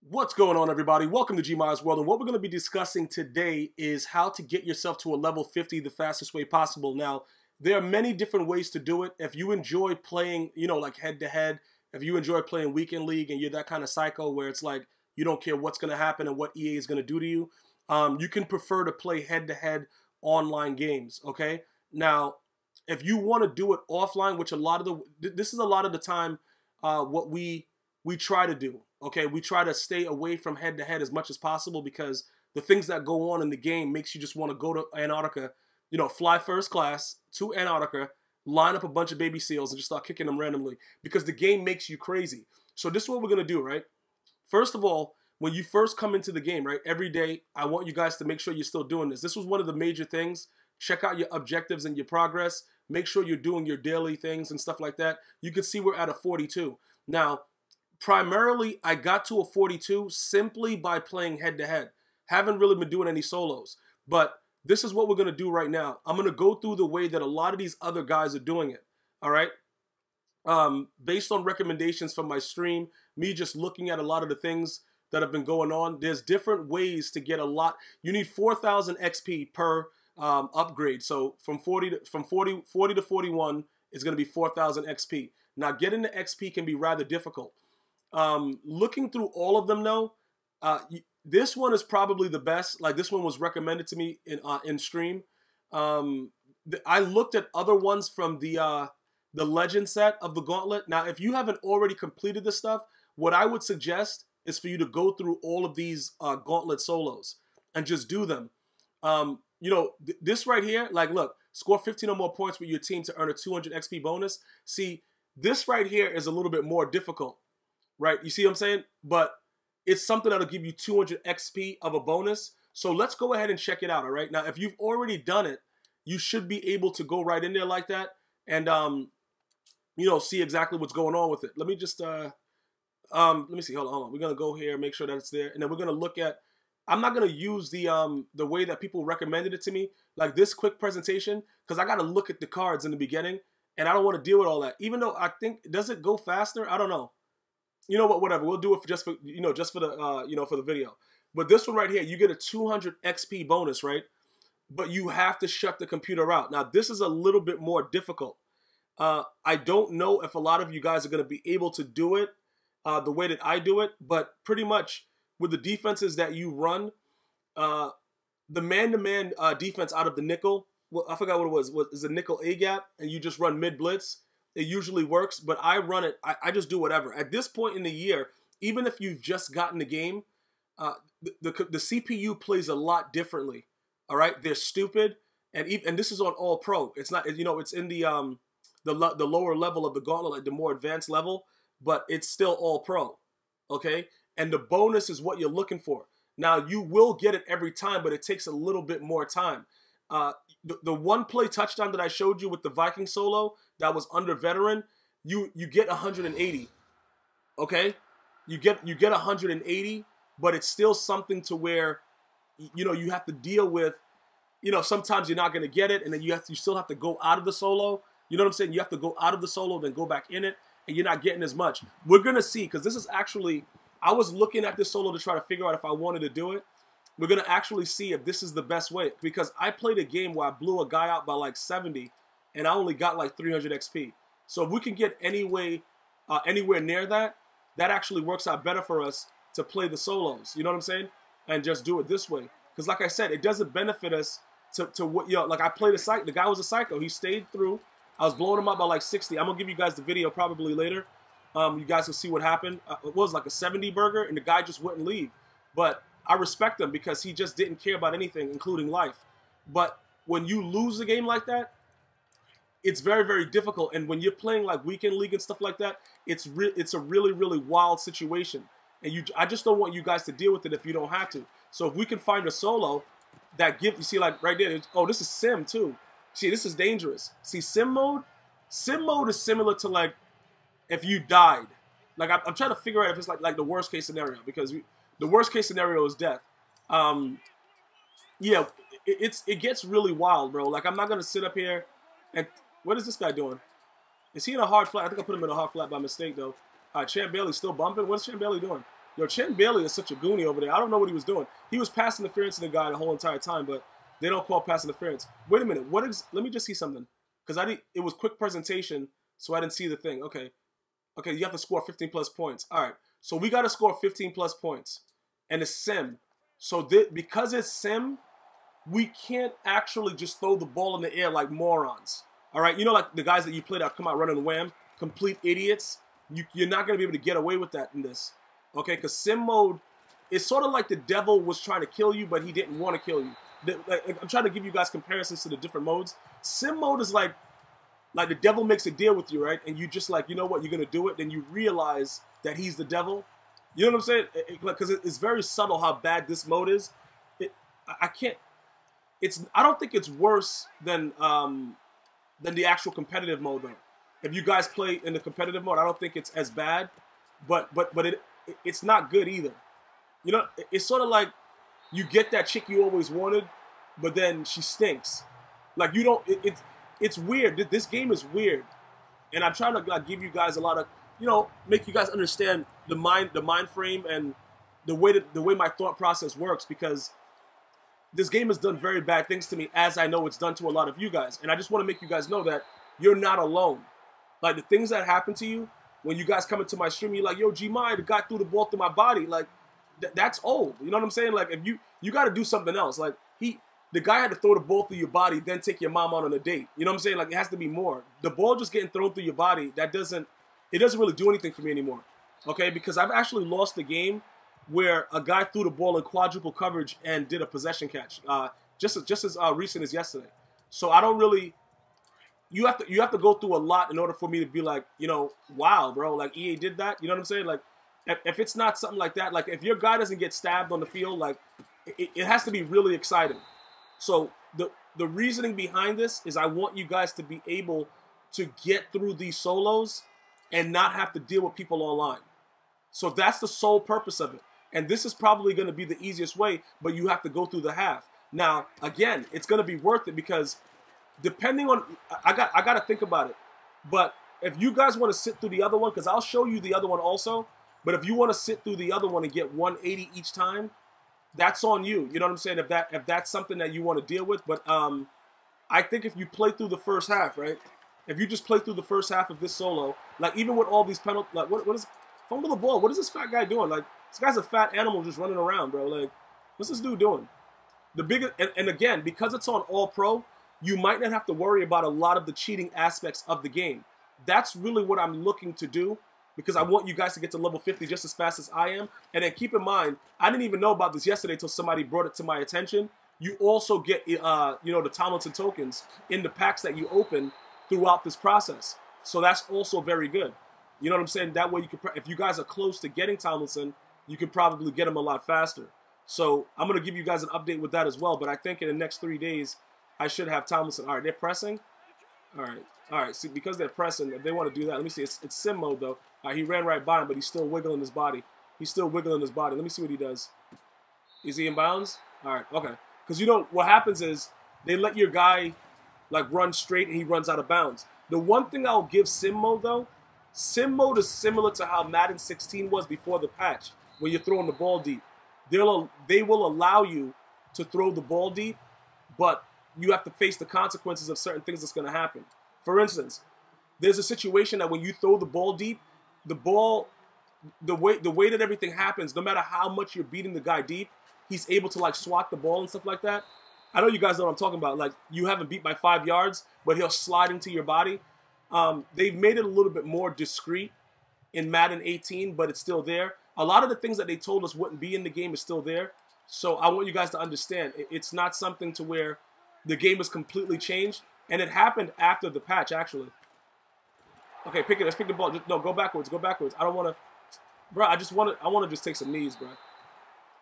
What's going on, everybody? Welcome to GmiasWorld, and what we're going to be discussing today is how to get yourself to a level 50 the fastest way possible. Now, there are many different ways to do it. If you enjoy playing, like head-to-head, if you enjoy playing Weekend League and you're that kind of psycho where it's like you don't care what's going to happen and what EA is going to do to you, you can prefer to play head-to-head online games, okay? Now, if you want to do it offline, which this is a lot of the time what we try to do. Okay, we try to stay away from head-to-head as much as possible because the things that go on in the game makes you just want to go to Antarctica, fly first class to Antarctica, line up a bunch of baby seals and just start kicking them randomly because the game makes you crazy. So this is what we're going to do, right? First of all, when you first come into the game, right, every day, I want you guys to make sure you're still doing this. This was one of the major things. Check out your objectives and your progress. Make sure you're doing your daily things and stuff like that. You can see we're at a 42. Now, primarily, I got to a 42 simply by playing head-to-head. Haven't really been doing any solos. But this is what we're going to do right now. I'm going to go through the way that a lot of these other guys are doing it. All right? Based on recommendations from my stream, me just looking at a lot of the things that have been going on, there's different ways to get a lot. You need 4,000 XP per upgrade. So from 40 to 41 is going to be 4,000 XP. Now, getting the XP can be rather difficult. Looking through all of them though, this one is probably the best. Like, this one was recommended to me in stream. I looked at other ones from the legend set of the gauntlet. Now, if you haven't already completed this stuff, what I would suggest is for you to go through all of these gauntlet solos and just do them. This right here, like, look, score 15 or more points with your team to earn a 200 XP bonus. See, this right here is a little bit more difficult. Right, you see what I'm saying? But it's something that'll give you 200 XP of a bonus. So let's go ahead and check it out, all right? Now, if you've already done it, you should be able to go right in there like that and, see exactly what's going on with it. Let me just, let me see, hold on. We're going to go here, make sure that it's there. And then we're going to look at, I'm not going to use the way that people recommended it to me, like this quick presentation, because I got to look at the cards in the beginning, and I don't want to deal with all that. Even though I think, does it go faster? I don't know. You know what? Whatever. We'll do it just for the video. But this one right here, you get a 200 XP bonus, right? But you have to shut the computer out. Now, this is a little bit more difficult. I don't know if a lot of you guys are going to be able to do it the way that I do it, but pretty much with the defenses that you run, the man-to-man defense out of the nickel, well, I forgot what it was. Is a nickel A gap, and you just run mid blitz. It usually works, but I run it, I just do whatever. At this point in the year, even if you've just gotten the game, the CPU plays a lot differently, all right? They're stupid, and this is on all pro. It's not, it's in the lower level of the gauntlet, like the more advanced level, but it's still all pro, okay? And the bonus is what you're looking for. Now, you will get it every time, but it takes a little bit more time. The one play touchdown that I showed you with the Viking solo that was under veteran, you get 180. Okay, you get 180, but it's still something to where you have to deal with. Sometimes you're not going to get it, and then you still have to go out of the solo. You know what I'm saying? You have to go out of the solo, then go back in it, and you're not getting as much. We're gonna see, because this is actually, I was looking at this solo to try to figure out if I wanted to do it. We're going to actually see if this is the best way, because I played a game where I blew a guy out by like 70 and I only got like 300 XP. So if we can get anywhere near that, that actually works out better for us to play the solos. You know what I'm saying? And just do it this way. Because like I said, it doesn't benefit us to what, like I played the guy was a psycho. He stayed through. I was blowing him out by like 60. I'm going to give you guys the video probably later. You guys will see what happened. It was like a 70 burger and the guy just wouldn't leave. But I respect him because he just didn't care about anything, including life. But when you lose a game like that, it's very, very difficult. And when you're playing like Weekend League and stuff like that, it's a really, really wild situation. And I just don't want you guys to deal with it if you don't have to. So if we can find a solo that you see, like right there, oh, this is sim too. See, this is dangerous. See, sim mode is similar to like if you died. Like I'm trying to figure out if it's like the worst case scenario, because the worst case scenario is death. Yeah, it gets really wild, bro. Like, I'm not gonna sit up here and what is this guy doing? Is he in a hard flat? I think I put him in a hard flat by mistake, though. Champ Bailey's still bumping. What's Champ Bailey doing? Yo, Chan Bailey is such a goonie over there. I don't know what he was doing. He was pass interference to the guy the whole entire time, but they don't call pass interference. Wait a minute. What is? Let me just see something. Because it was quick presentation, so I didn't see the thing. Okay. Okay, you have to score 15 plus points. All right. So we got to score 15 plus points. And it's sim. So because it's sim, we can't actually just throw the ball in the air like morons. All right? You know, like the guys that you play that come out running wham, complete idiots. You're not going to be able to get away with that in this. Okay? Because sim mode is sort of like the devil was trying to kill you, but he didn't want to kill you. I'm trying to give you guys comparisons to the different modes. Sim mode is like the devil makes a deal with you, right? And you just like, you know what, you're going to do it. Then you realize that he's the devil. You know what I'm saying? Because it's very subtle how bad this mode is. I don't think it's worse than the actual competitive mode though. If you guys play in the competitive mode, I don't think it's as bad, but it's not good either. You know, it's sort of like you get that chick you always wanted, but then she stinks. Like you don't. It's weird. This game is weird, and I'm trying to like give you guys a lot of, you know, make you guys understand the mind frame and the way my thought process works, because this game has done very bad things to me, as I know it's done to a lot of you guys. And I just want to make you guys know that you're not alone. Like the things that happen to you when you guys come into my stream, you're like, yo, Gmi, the guy threw the ball through my body. Like that's old. You know what I'm saying? Like if you got to do something else. Like the guy had to throw the ball through your body, then take your mom out on a date. You know what I'm saying? Like it has to be more. The ball just getting thrown through your body, it doesn't really do anything for me anymore. Okay, because I've actually lost the game where a guy threw the ball in quadruple coverage and did a possession catch, just as recent as yesterday. So I don't really. You have to go through a lot in order for me to be like, you know, wow, bro, like EA did that. You know what I'm saying? Like, if it's not something like that, like if your guy doesn't get stabbed on the field, like it has to be really exciting. So the reasoning behind this is I want you guys to be able to get through these solos and not have to deal with people online. So that's the sole purpose of it. And this is probably going to be the easiest way, but you have to go through the half. Now, again, it's going to be worth it because depending on, I got to think about it. But if you guys want to sit through the other one, because I'll show you the other one also, but if you want to sit through the other one and get 180 each time, that's on you. You know what I'm saying? If that's something that you want to deal with. But I think if you play through the first half, right? If you just play through the first half of this solo, like even with all these penalties, like what is fumble the ball? What is this fat guy doing? Like this guy's a fat animal just running around, bro. Like what's this dude doing? The biggest, and again, because it's on All Pro, you might not have to worry about a lot of the cheating aspects of the game. That's really what I'm looking to do, because I want you guys to get to level 50 just as fast as I am. And then keep in mind, I didn't even know about this yesterday until somebody brought it to my attention. You also get, you know, the Tomlinson tokens in the packs that you open throughout this process. So that's also very good. You know what I'm saying? That way you can, if you guys are close to getting Tomlinson, you can probably get him a lot faster. So I'm going to give you guys an update with that as well. But I think in the next 3 days, I should have Tomlinson. All right, they're pressing. All right. All right, see, because they're pressing, if they want to do that, let me see. It's sim mode, though. All right, he ran right by him, but he's still wiggling his body. He's still wiggling his body. Let me see what he does. Is he in bounds? All right, okay. Because, you know, what happens is they let your guy, like, run straight, and he runs out of bounds. The one thing I'll give sim mode, though, sim mode is similar to how Madden 16 was before the patch, when you're throwing the ball deep. They will allow you to throw the ball deep, but you have to face the consequences of certain things that's going to happen. For instance, there's a situation that when you throw the ball deep, the way that everything happens, no matter how much you're beating the guy deep, he's able to like swat the ball and stuff like that. I know you guys know what I'm talking about. Like you haven't beat by 5 yards, but he'll slide into your body. They've made it a little bit more discreet in Madden 18, but it's still there. A lot of the things that they told us wouldn't be in the game is still there. So I want you guys to understand, it's not something to where the game is completely changed. And it happened after the patch, actually. Okay, pick it. Let's pick the ball. No, go backwards. Go backwards. I don't want to... Bro, I want to just take some knees, bro.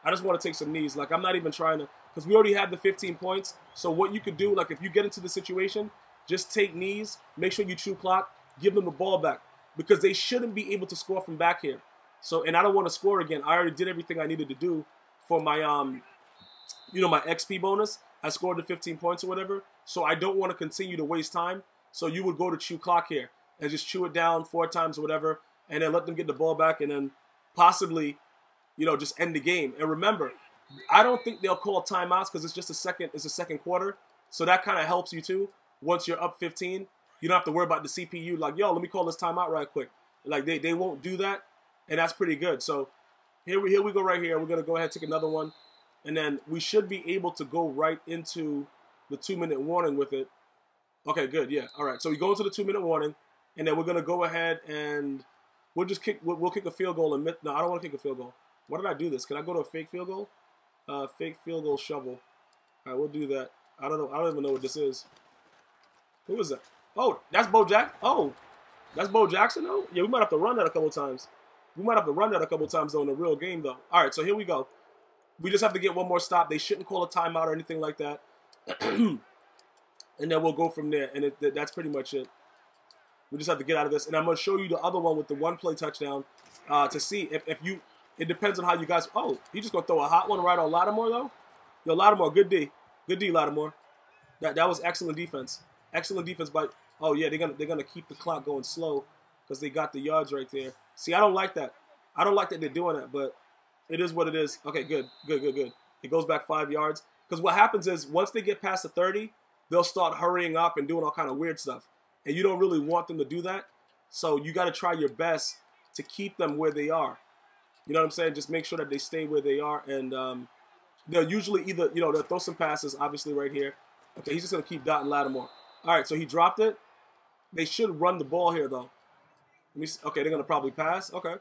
I just want to take some knees. Like, I'm not even trying to... Because we already have the 15 points. So what you could do, like, if you get into the situation, just take knees. Make sure you true clock. Give them the ball back. Because they shouldn't be able to score from back here. So, and I don't want to score again. I already did everything I needed to do for my, you know, my XP bonus. I scored the 15 points or whatever. So I don't want to continue to waste time. So you would go to chew clock here and just chew it down 4 times or whatever, and then let them get the ball back, and then possibly you know, just end the game. And remember, I don't think they'll call timeouts because it's just it's a second quarter. So that kind of helps you too. Once you're up 15, you don't have to worry about the CPU. Like, yo, let me call this timeout right quick. Like they won't do that, and that's pretty good. So here we go right here. We're gonna go ahead and take another one, and then we should be able to go right into the 2-minute warning with it. Okay, good. Yeah. All right. So we go into the 2-minute warning, and then we're gonna go ahead and we'll just kick. We'll kick a field goal. No, I don't want to kick a field goal. Why did I do this? Can I go to a fake field goal? Fake field goal shovel. All right, we'll do that. I don't know. I don't even know what this is. Who is that? Oh, that's Bo Jack. Oh, that's Bo Jackson, though? Yeah, we might have to run that a couple times. We might have to run that a couple times, though, in the real game, though. All right, so here we go. We just have to get one more stop. They shouldn't call a timeout or anything like that. And then we'll go from there. And that's pretty much it. We just have to get out of this. And I'm going to show you the other one with the one-play touchdown to see if you... It depends on how you guys... Oh, he just going to throw a hot one right on Lattimore, though? Yo, Lattimore, good D. Good D, Lattimore. That was excellent defense. Excellent defense by... Oh, yeah, they're gonna keep the clock going slow because they got the yards right there. See, I don't like that. I don't like that they're doing that, but it is what it is. Okay, good. It goes back 5 yards. Because what happens is once they get past the 30, they'll start hurrying up and doing all kind of weird stuff. And you don't really want them to do that. So you got to try your best to keep them where they are. You know what I'm saying? Just make sure that they stay where they are. And they'll usually either, you know, they'll throw some passes, obviously, right here. Okay, he's just going to keep dotting Lattimore. All right, so he dropped it. They should run the ball here, though. Let me see. Okay, they're going to probably pass. Okay.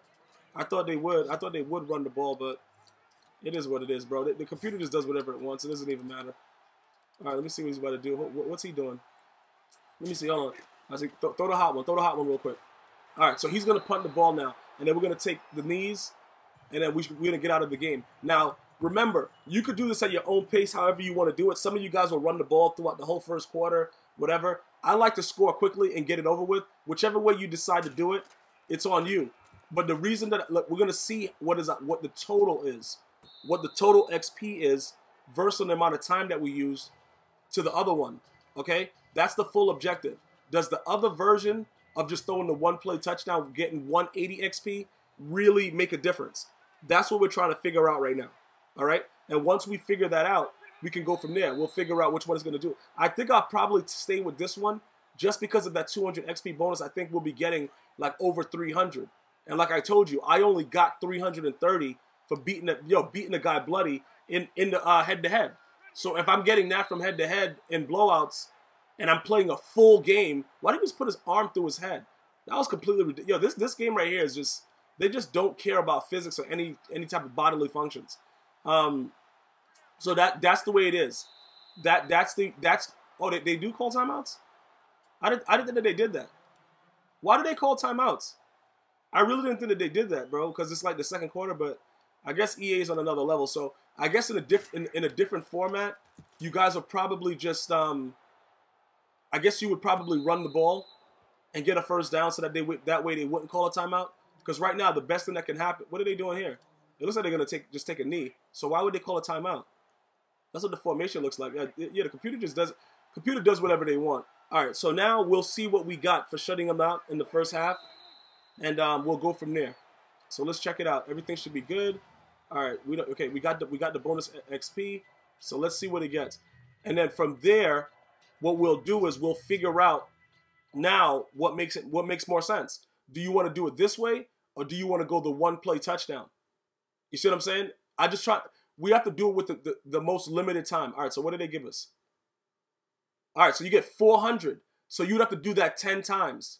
I thought they would. I thought they would run the ball, but it is what it is, bro. The computer just does whatever it wants. It doesn't even matter. All right, let me see what he's about to do. What's he doing? Let me see. Hold on. I see. Throw the hot one. Throw the hot one real quick. All right, so he's going to punt the ball now, and then we're going to take the knees, and then we're going to get out of the game. Now, remember, you could do this at your own pace, however you want to do it. Some of you guys will run the ball throughout the whole first quarter, whatever. I like to score quickly and get it over with. Whichever way you decide to do it, it's on you. But the reason that, look, we're going to see what the total is, what the total XP is versus the amount of time that we use to the other one, okay? That's the full objective. Does the other version of just throwing the one-play touchdown, getting 180 XP, really make a difference? That's what we're trying to figure out right now, all right? And once we figure that out, we can go from there. We'll figure out which one is going to do it. I think I'll probably stay with this one just because of that 200 XP bonus. I think we'll be getting like over 300. And like I told you, I only got 330 for beating the guy bloody in the head-to-head. So if I'm getting that from head-to-head in blowouts and I'm playing a full game, why didn't he just put his arm through his head? That was completely ridiculous. Yo, this game right here is just, they just don't care about physics or any type of bodily functions. So that's the way it is. Oh, they do call timeouts? I didn't think that they did that. Why did they call timeouts? I really didn't think that they did that, bro, because it's like the second quarter, but I guess EA is on another level. So I guess in a different format, you guys are probably just I guess you would probably run the ball and get a first down so that that way they wouldn't call a timeout. Because right now the best thing that can happen, what are they doing here? It looks like they're gonna just take a knee. So why would they call a timeout? That's what the formation looks like. Yeah, the computer just does whatever they want. All right, so now we'll see what we got for shutting them out in the first half, and we'll go from there. So let's check it out. Everything should be good. All right, we got the bonus XP. So let's see what it gets, and then from there, what we'll do is we'll figure out now what makes more sense. Do you want to do it this way, or do you want to go the one-play touchdown? You see what I'm saying? We have to do it with the most limited time. All right, so what did they give us? All right, so you get 400. So you'd have to do that 10 times.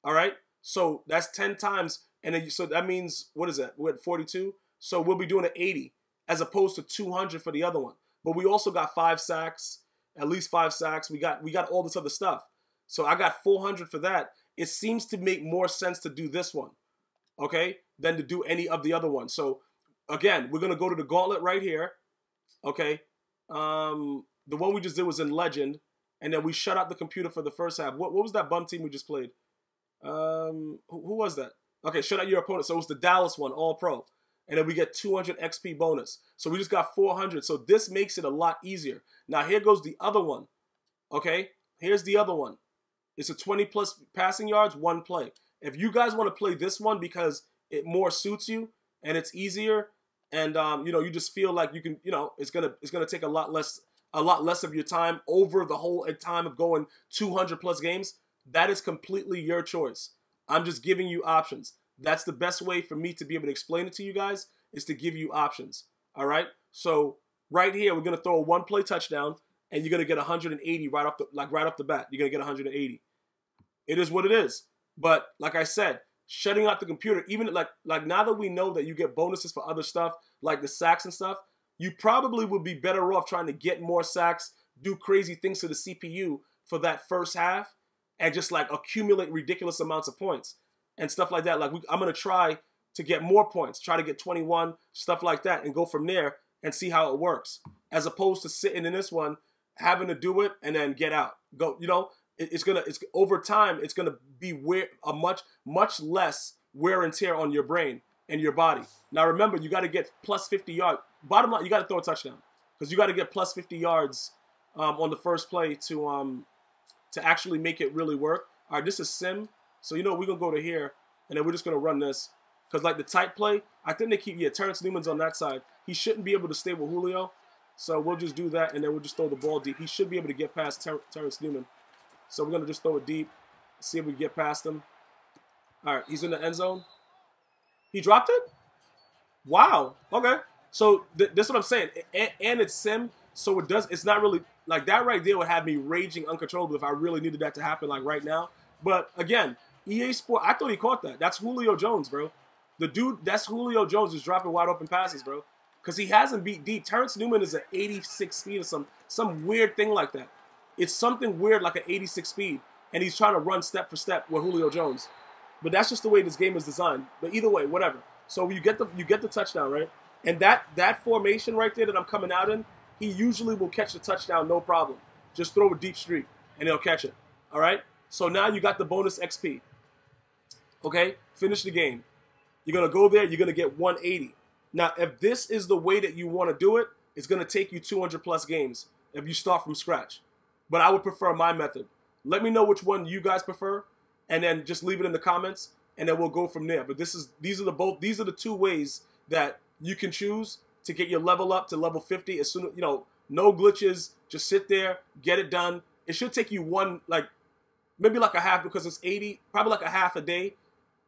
All right? So that's 10 times. And then so that means, what is that? We're at 42. So we'll be doing it 80 as opposed to 200 for the other one. But we also got 5 sacks, at least 5 sacks. We got all this other stuff. So I got 400 for that. It seems to make more sense to do this one, okay, than to do any of the other ones. So again, we're going to go to the gauntlet right here, okay? The one we just did was in Legend, and then we shut out the computer for the first half. What was that bum team we just played? Who was that? Okay, shut out your opponent. So it was the Dallas one, All Pro. And then we get 200 XP bonus. So we just got 400. So this makes it a lot easier. Now here goes the other one, okay? Here's the other one. It's a 20-plus passing yards, 1 play. If you guys want to play this one because it more suits you and it's easier, and you know, you just feel like you can, you know, it's gonna take a lot less of your time over the whole time of going 200 plus games. That is completely your choice. I'm just giving you options. That's the best way for me to be able to explain it to you guys, is to give you options. All right. So right here, we're gonna throw a one play touchdown, and you're gonna get 180 right off the bat. You're gonna get 180. It is what it is. But like I said, shutting out the computer, even like now that we know that you get bonuses for other stuff like the sacks and stuff, you probably would be better off trying to get more sacks, do crazy things to the CPU for that first half, and just like accumulate ridiculous amounts of points and stuff like that. Like I'm gonna try to get more points, try to get 21, stuff like that, and go from there and see how it works, as opposed to sitting in this one, having to do it and then get out. Go, you know, it's over time, it's gonna be much less wear and tear on your brain and your body. Now remember, you got to get plus 50 yards. Bottom line, you got to throw a touchdown, because you got to get plus 50 yards on the first play to actually make it really work. All right, this is sim, so you know we're gonna go to here, and then we're just gonna run this, because like the tight play, I think they keep, yeah, Terrence Newman's on that side. He shouldn't be able to stay with Julio, so we'll just do that, and then we'll just throw the ball deep. He should be able to get past Terrence Newman, so we're gonna just throw it deep, see if we can get past him. All right, he's in the end zone. He dropped it? Wow. Okay. So that's what I'm saying. And it's sim, so it's not really, like that right there would have me raging uncontrollably if I really needed that to happen like right now. But again, EA Sport, I thought he caught that. That's Julio Jones, bro. The dude, that's Julio Jones, is dropping wide open passes, bro. Because he hasn't beat deep. Terrence Newman is at 86 speed or some weird thing like that. It's something weird like an 86 speed. And he's trying to run step for step with Julio Jones. But that's just the way this game is designed. But either way, whatever. So you get the touchdown, right? And that formation right there that I'm coming out in, he usually will catch the touchdown, no problem. Just throw a deep streak, and he'll catch it. All right? So now you got the bonus XP. Okay? Finish the game. You're going to go there. You're going to get 180. Now, if this is the way that you want to do it, it's going to take you 200-plus games if you start from scratch. But I would prefer my method. Let me know which one you guys prefer, and then just leave it in the comments, and then we'll go from there. But these are the two ways that you can choose to get your level up to level 50 as soon as, you know, no glitches, just sit there, get it done. It should take you maybe like a half, because it's 80, probably like a half a day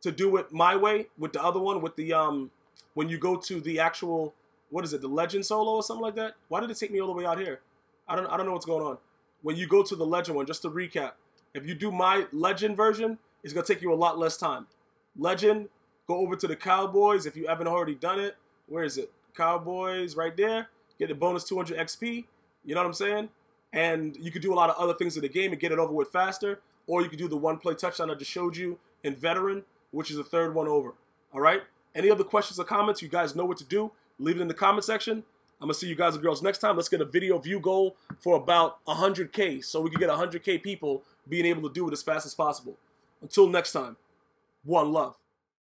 to do it my way. With the other one, with the when you go to the actual, what is it, the legend solo or something like that? Why did it take me all the way out here? I don't know what's going on. When you go to the legend one, just to recap, if you do my legend version, it's gonna take you a lot less time. Legend, go over to the Cowboys if you haven't already done it. Where is it? Cowboys, right there. Get the bonus 200 XP. You know what I'm saying? And you could do a lot of other things in the game and get it over with faster. Or you could do the one play touchdown I just showed you in veteran, which is the third one over. All right? Any other questions or comments? You guys know what to do. Leave it in the comment section. I'm going to see you guys and girls next time. Let's get a video view goal for about 100K, so we can get 100K people being able to do it as fast as possible. Until next time, one love.